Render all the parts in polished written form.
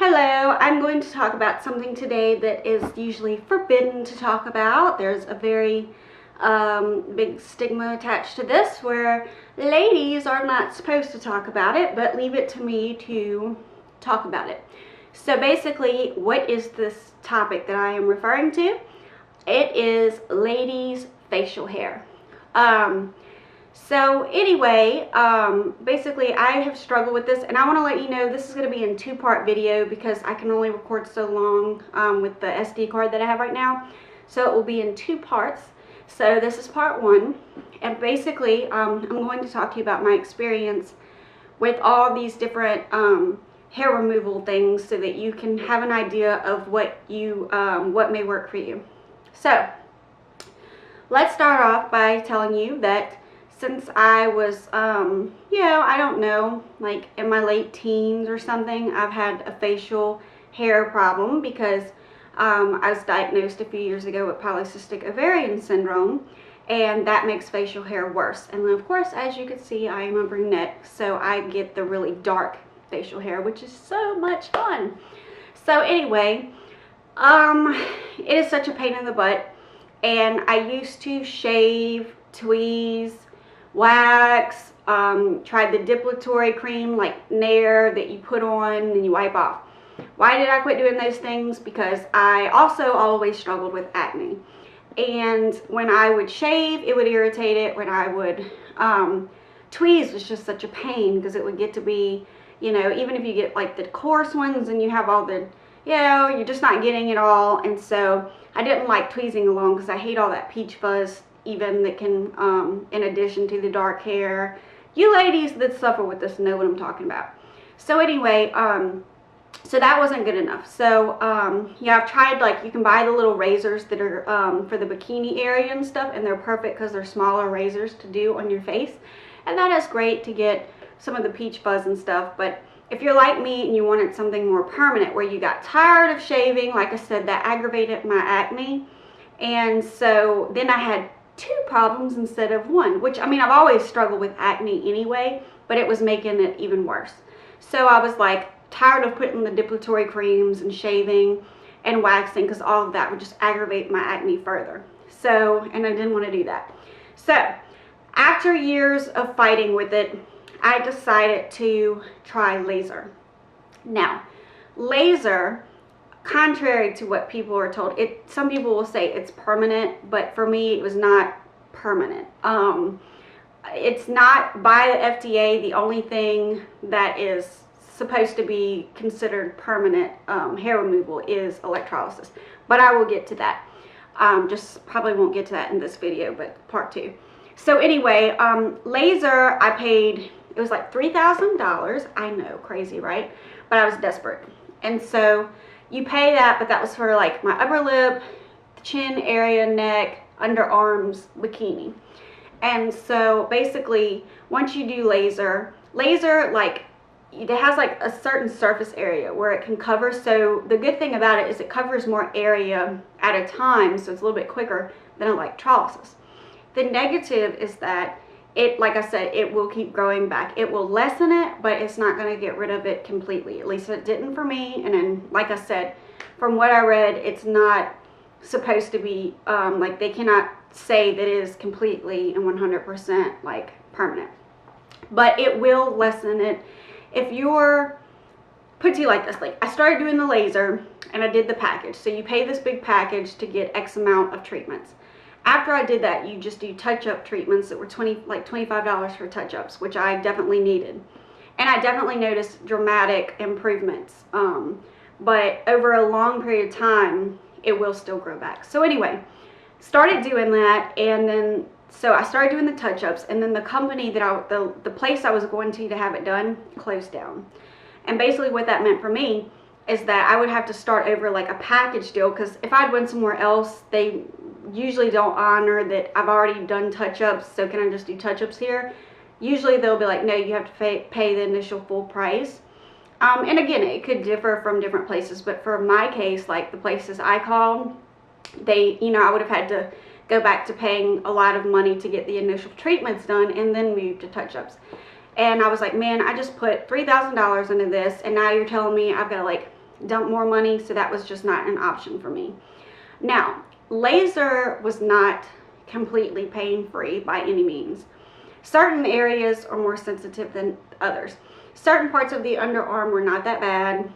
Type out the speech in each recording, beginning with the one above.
Hello, I'm going to talk about something today that is usually forbidden to talk about. There's a very big stigma attached to this where ladies are not supposed to talk about it, but leave it to me to talk about it. So basically, what is this topic that I am referring to? It is ladies' facial hair. So anyway, basically I have struggled with this, and I want to let you know this is going to be a two-part video because I can only record so long with the SD card that I have right now. So it will be in two parts. So this is part one, and basically I'm going to talk to you about my experience with all these different hair removal things so that you can have an idea of what may work for you. So let's start off by telling you that since I was, I don't know, like in my late teens or something, I've had a facial hair problem because I was diagnosed a few years ago with polycystic ovarian syndrome, and that makes facial hair worse. And then of course, as you can see, I am a brunette, so I get the really dark facial hair, which is so much fun. So anyway, it is such a pain in the butt, and I used to shave, tweeze, wax, tried the depilatory cream like Nair that you put on and you wipe off. Why did I quit doing those things? Because I also always struggled with acne, and when I would shave it would irritate it. When I would tweeze was just such a pain because it would get to be, you know, even if you get like the coarse ones and you have all the, you know, you're just not getting it all. And so I didn't like tweezing along because I hate all that peach fuzz even that can, in addition to the dark hair. You ladies that suffer with this know what I'm talking about. So anyway, so that wasn't good enough. So yeah, I've tried, like, you can buy the little razors that are for the bikini area and stuff, and they're perfect because they're smaller razors to do on your face, and that is great to get some of the peach fuzz and stuff. But if you're like me and you wanted something more permanent where you got tired of shaving, like I said, that aggravated my acne, and so then I had two problems instead of one, which, I mean, I've always struggled with acne anyway, but it was making it even worse. So I was like tired of putting the depilatory creams and shaving and waxing because all of that would just aggravate my acne further. So, and I didn't want to do that. So after years of fighting with it, I decided to try laser. Now, laser, contrary to what people are told, some people will say it's permanent, but for me it was not permanent. It's not by the FDA. The only thing that is supposed to be considered permanent hair removal is electrolysis, but I will get to that. Just probably won't get to that in this video, but part two. So anyway, laser, I paid, it was like $3,000. I know, crazy, right? But I was desperate, and so you pay that, but that was for like my upper lip, chin area, neck, underarms, bikini. And so basically, once you do laser, like, it has like a certain surface area where it can cover. So the good thing about it is it covers more area at a time, so it's a little bit quicker than electrolysis. The negative is that it, like I said, it will keep growing back. It will lessen it, but it's not going to get rid of it completely. At least it didn't for me. And then, like I said, from what I read, it's not supposed to be, like, they cannot say that it is completely and 100% like permanent. But it will lessen it. If you're, put to you like this, like, I started doing the laser and I did the package. So you pay this big package to get X amount of treatments. After I did that, you just do touch-up treatments that were $25 for touch-ups, which I definitely needed. And I definitely noticed dramatic improvements. But over a long period of time, it will still grow back. So anyway, started doing that, and then, so I started doing the touch-ups, and then the company that the place I was going to have it done closed down. And basically what that meant for me is that I would have to start over like a package deal, because if I'd went somewhere else, they usually don't honor that I've already done touch-ups, so can I just do touch-ups here? Usually they'll be like, no, you have to pay the initial full price. And again, it could differ from different places, but for my case, like the places I called, they, you know, I would have had to go back to paying a lot of money to get the initial treatments done and then move to touch-ups. And I was like, man, I just put $3,000 into this, and now you're telling me I've got to like dump more money, so that was just not an option for me. Now, laser was not completely pain-free by any means. Certain areas are more sensitive than others. Certain parts of the underarm were not that bad.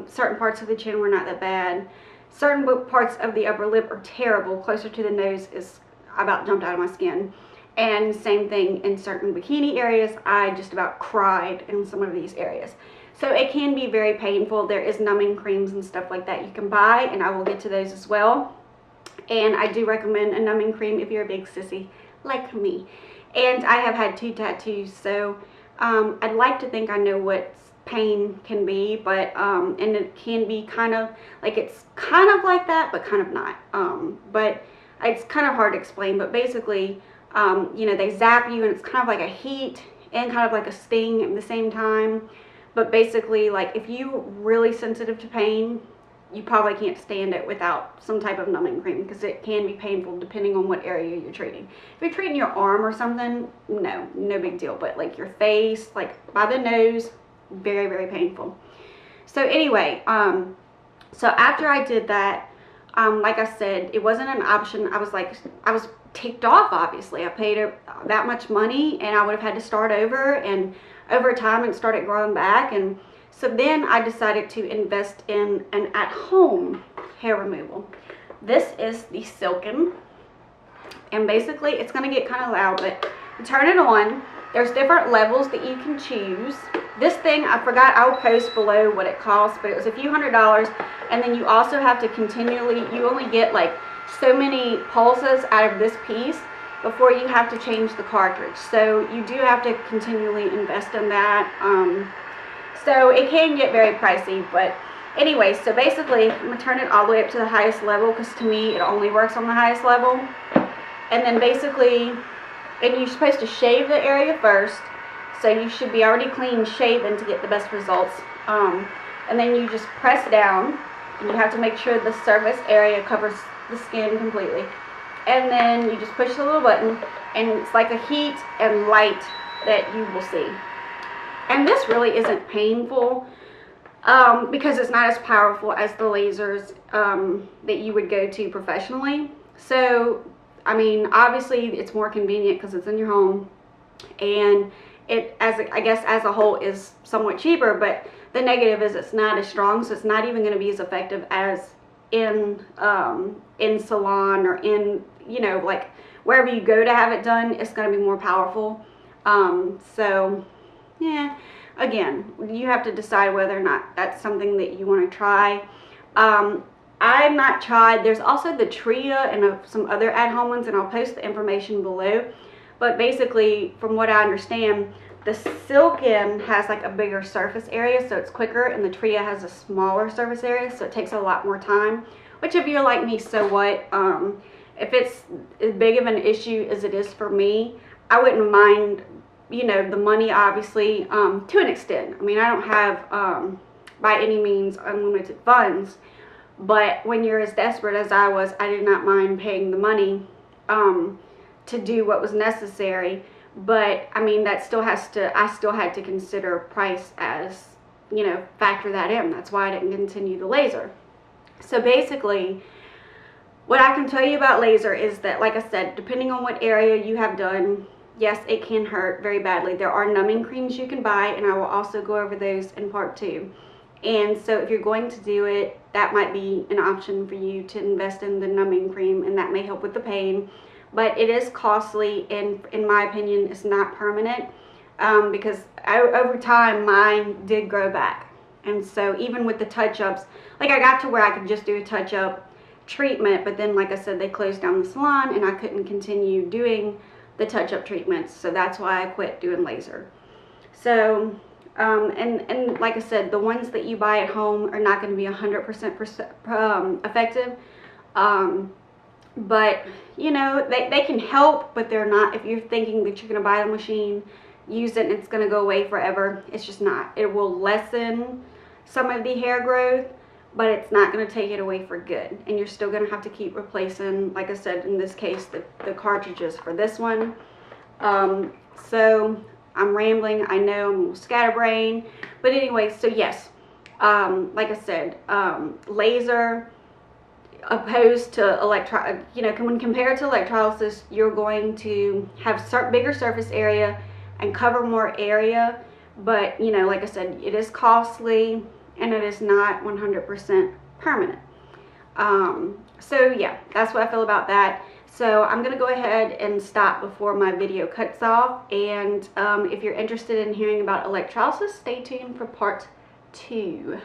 Certain parts of the chin were not that bad. Certain parts of the upper lip are terrible. Closer to the nose is about jumped out of my skin. And same thing in certain bikini areas. I just about cried in some of these areas. So it can be very painful. There is numbing creams and stuff like that you can buy, and I will get to those as well. And I do recommend a numbing cream if you're a big sissy like me. And I have had 2 tattoos, so I'd like to think I know what pain can be, but and it can be kind of like, it's kind of like that, but kind of not. But it's kind of hard to explain, but basically, you know, they zap you, and it's kind of like a heat and kind of like a sting at the same time. But basically, like, if you're really sensitive to pain, you probably can't stand it without some type of numbing cream, because it can be painful depending on what area you're treating. If you're treating your arm or something, no big deal. But like your face, like by the nose, very, very painful. So anyway, so after I did that, like I said, it wasn't an option. I was ticked off, obviously. I paid that much money, and I would have had to start over, and over time it started growing back. And so then I decided to invest in an at-home hair removal. This is the Silken, and basically it's going to get kind of loud, but you turn it on. There's different levels that you can choose. This thing, I forgot, I will post below what it costs, but it was a few $100s. And then you also have to continually, you only get like so many pulses out of this piece before you have to change the cartridge. So you do have to continually invest in that. So it can get very pricey, but anyway, so basically I'm going to turn it all the way up to the highest level, because to me it only works on the highest level. And then basically, and you're supposed to shave the area first, so you should be already clean shaven to get the best results. And then you just press down, and you have to make sure the surface area covers the skin completely. And then you just push the little button, and it's like a heat and light that you will see. And this really isn't painful, because it's not as powerful as the lasers that you would go to professionally. So, I mean, obviously it's more convenient because it's in your home, and it, I guess as a whole, is somewhat cheaper. But the negative is it's not as strong, so it's not even going to be as effective as in salon, or in, you know, like wherever you go to have it done. It's going to be more powerful. So yeah, again, you have to decide whether or not that's something that you want to try. I've not tried. There's also the Tria and some other at-home ones, and I'll post the information below. But basically, from what I understand, the Silken has like a bigger surface area, so it's quicker, and the Tria has a smaller surface area, so it takes a lot more time. Which, if you're like me, so what? If it's as big of an issue as it is for me, I wouldn't mind, you know, the money, obviously, to an extent. I mean, I don't have, by any means, unlimited funds. But when you're as desperate as I was, I did not mind paying the money to do what was necessary. But I mean, that still has to, I still had to consider price as, you know, factor that in. That's why I didn't continue the laser. So basically, what I can tell you about laser is that, like I said, depending on what area you have done, yes, it can hurt very badly. There are numbing creams you can buy, and I will also go over those in part 2. And so if you're going to do it, that might be an option for you to invest in the numbing cream, and that may help with the pain. But it is costly, and in my opinion, it's not permanent, because over time mine did grow back. And so even with the touch-ups, like I got to where I could just do a touch-up treatment, but then, like I said, they closed down the salon, and I couldn't continue doing the touch-up treatments, so that's why I quit doing laser. So and like I said, the ones that you buy at home are not going to be 100% effective, but you know, they can help, but they're not. If you're thinking that you're going to buy the machine, use it, and it's going to go away forever, it's just not. It will lessen some of the hair growth, but it's not going to take it away for good, and you're still going to have to keep replacing, like I said, in this case, the cartridges for this one. So I'm rambling, I know, I'm scatterbrained, but anyway, so yes, like I said, laser opposed to when compared to electrolysis, you're going to have bigger surface area and cover more area, but like I said, it is costly and it is not 100% permanent. So yeah, that's what I feel about that. So I'm gonna go ahead and stop before my video cuts off, and if you're interested in hearing about electrolysis, stay tuned for part 2.